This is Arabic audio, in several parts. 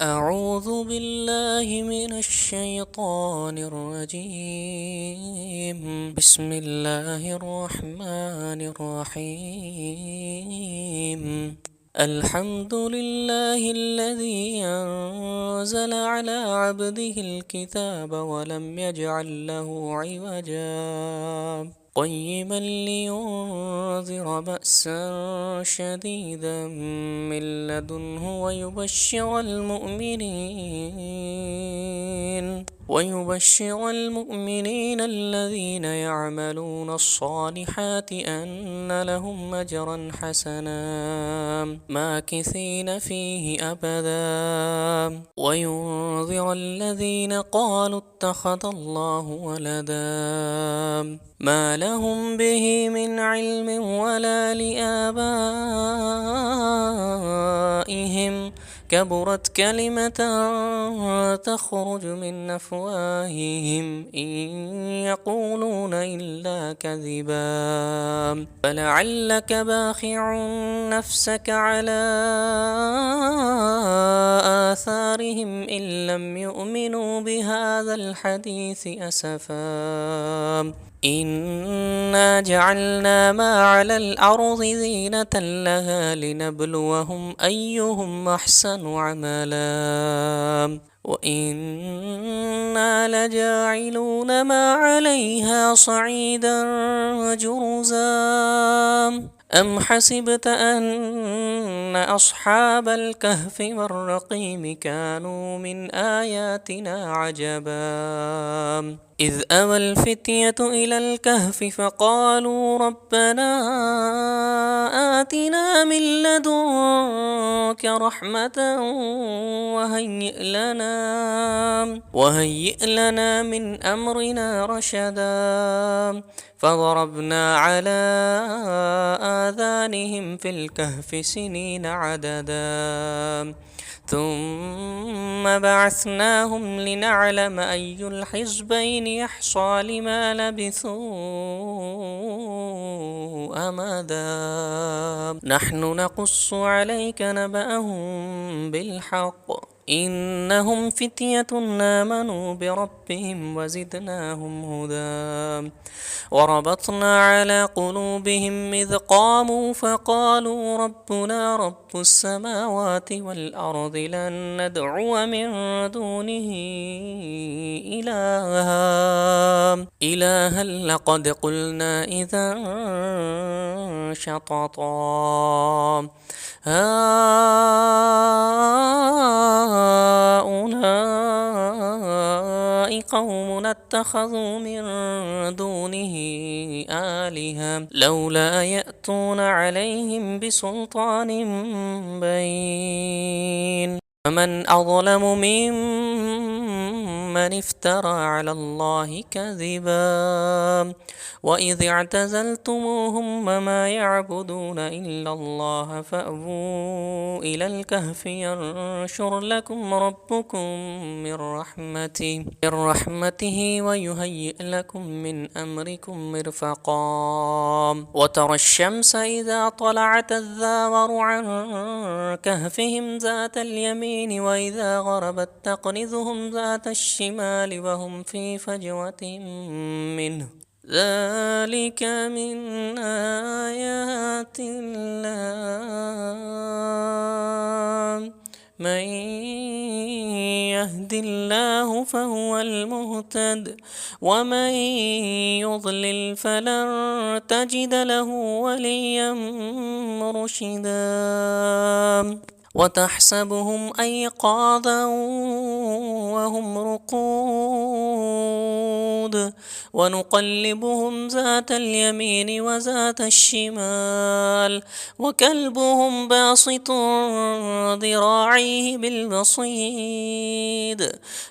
أعوذ بالله من الشيطان الرجيم. بسم الله الرحمن الرحيم. الحمد لله الذي أنزل على عبده الكتاب ولم يجعل له عوجا قيما لينذر بأسا شديدا من لدنه ويبشر المؤمنين الذين يعملون الصالحات أن لهم أجرا حسنا ماكثين فيه أبدا وينذر الذين قالوا اتخذ الله ولدا ما لهم به من علم ولا لآبائهم كبرت كلمة تخرج من أفواههم إن يقولون إلا كذبا فلعلك باخع نفسك على آثارهم إن لم يؤمنوا بهذا الحديث أسفا إنا جعلنا ما على الأرض زينة لها لنبلوهم أيهم أحسن عملا وإنا لجاعلون ما عليها صعيدا جرزا أم حسبت أن أصحاب الكهف والرقيم كانوا من آياتنا عجبا إذ أوى الفتية إلى الكهف فقالوا ربنا آتنا من لدنك رحمة وهيئ لنا من أمرنا رشدا فضربنا على آذانهم في الكهف سنين عددا ثم بعثناهم لنعلم أي الحزبين يحصى لما لبثوا أمدا نحن نقص عليك نبأهم بالحق إنهم فتية آمنوا بربهم وزدناهم هدى وربطنا على قلوبهم إذ قاموا فقالوا ربنا رب السماوات والأرض لن ندعو من دونه إلها لقد قلنا إذا شططا هؤلاء قوم اتخذوا من دونه آلهة لولا يأتون عليهم بسلطان بين ومن أظلم ممن افترى على الله كذبا وإذ اعتزلتموهم وما يعبدون إلا الله فأووا إلى الكهف ينشر لكم ربكم من رحمته ويهيئ لكم من أمركم مرفقا وترى الشمس إذا طلعت تزاور عن كهفهم ذات اليمين وإذا غربت تقرضهم ذات الشمال وهم في فجوة منه ذلك من آيات الله من يهد الله فهو المهتد ومن يضلل فلن تجد له وليا مرشدا وتحسبهم أيقاظا وهم رقود ونقلبهم ذات اليمين وذات الشمال وكلبهم باسط ذراعيه بالوصيد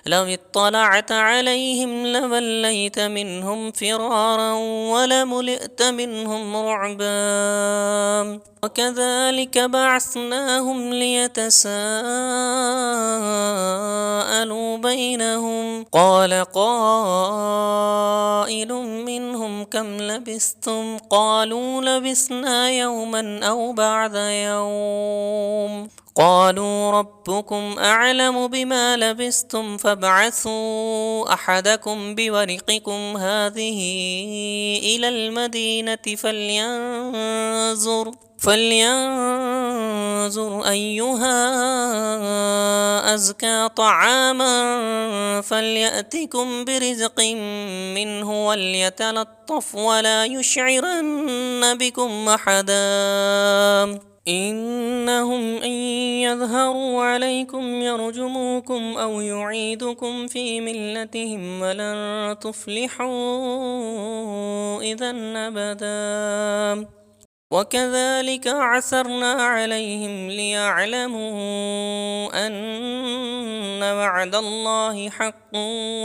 لو اطلعت عليهم لوليت منهم فرارا ولملئت منهم رعبا وكذلك بعثناهم ليتساءلوا بينهم قال قائل منهم كم لبثتم قالوا لبثنا يوما أو بعض يوم قالوا ربكم أعلم بما لبثتم فابعثوا أحدكم بورقكم هذه إلى المدينة فلينظر أيها أزكى طعاما فليأتكم برزق منه وليتلطف ولا يشعرن بكم أحدا إنهم إن يظهروا عليكم يرجموكم أو يعيدكم في ملتهم ولن تفلحوا إذا أبدا وكذلك عثرنا عليهم ليعلموا أن وعد الله حق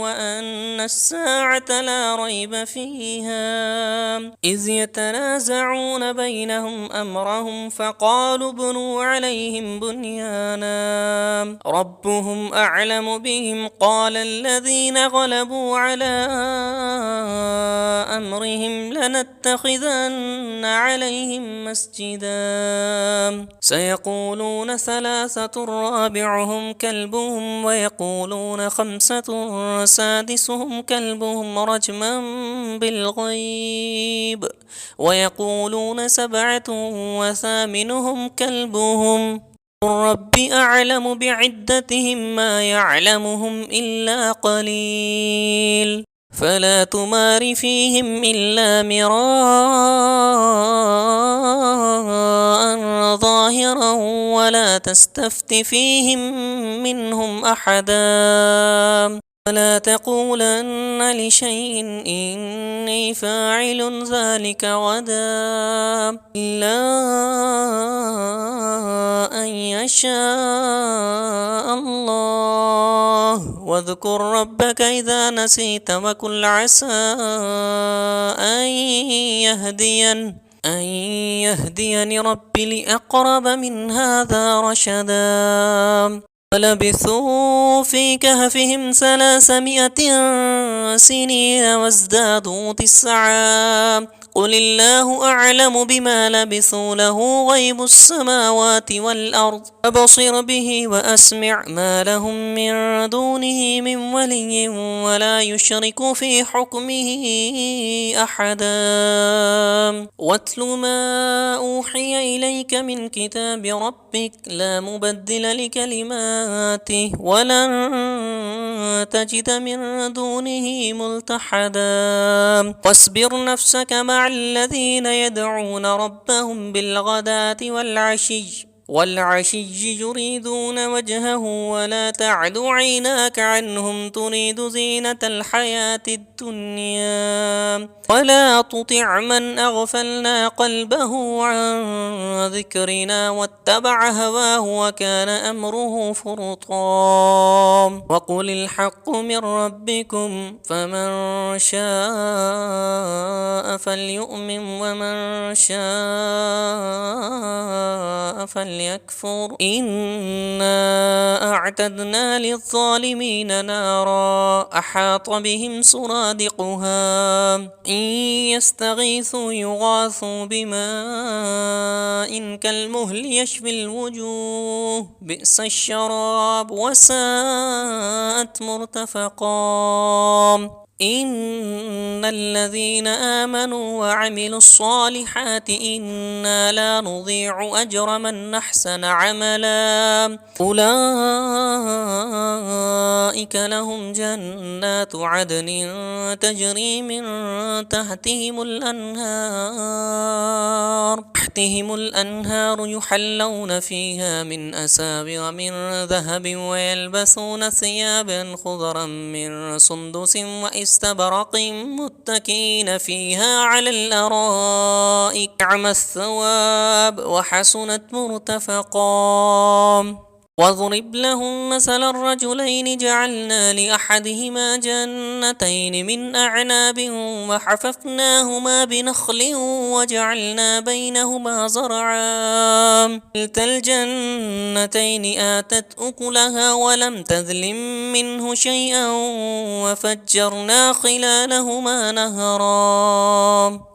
وأن الساعة لا ريب فيها إذ يتنازعون بينهم أمرهم فقالوا ابنوا عليهم بنيانا ربهم أعلم بهم قال الذين غلبوا على أمرهم لنتخذن عليهم مسجدا سيقولون ثلاثة رابعهم كلبهم ويقولون خمسة سادسهم كلبهم رجما بالغيب ويقولون سبعة وثامنهم كلبهم قل رب أعلم بعدتهم ما يعلمهم إلا قليل فلا تمار فيهم إلا مراء ظاهرا ولا تستفت فيهم منهم أحدا ولا تقولن لشيء إني فاعل ذلك غدا إلا أن يشاء الله واذكر ربك إذا نسيت وقل عسى أن يهديني ربي لأقرب من هذا رشدا فلبثوا في كهفهم 300 سنين وازدادوا 9 قل الله أعلم بما لبثوا له غيب السماوات والأرض أبصر به وأسمع ما لهم من دونه من ولي ولا يشرك في حكمه أحدا واتل ما أوحي إليك من كتاب ربك لا مبدل لكلماته ولن تجد من دونه ملتحدا واصبر نفسك مع الذين يدعون ربهم بالغداة والعشي يريدون وجهه ولا تعد عيناك عنهم تريد زينة الحياة الدنيا ولا تطع من أغفلنا قلبه عن ذكرنا واتبع هواه وكان أمره فرطا وقل الحق من ربكم فمن شاء فليؤمن ومن شاء فليكفر إنا أعتدنا للظالمين نارا أحاط بهم سرادقها إن يستغيثوا يغاثوا بماء كالمهل يشفي الوجوه بئس الشراب وساءت مرتفقا إن الذين آمنوا وعملوا الصالحات إنا لا نضيع أجر من أحسن عملا أولئك لهم جنات عدن تجري من تحتهم الأنهار يحلون فيها من أساور من ذهب ويلبسون ثيابا خضرا من سندس واستبرق متكئين فيها على الأرائك نعم الثواب وحسنت مرتفقا واضرب لهم مثل الرجلين جعلنا لأحدهما جنتين من أعناب وحففناهما بنخل وجعلنا بينهما زرعا كلتا الجنتين آتت أكلها ولم تظلم منه شيئا وفجرنا خلالهما نهرا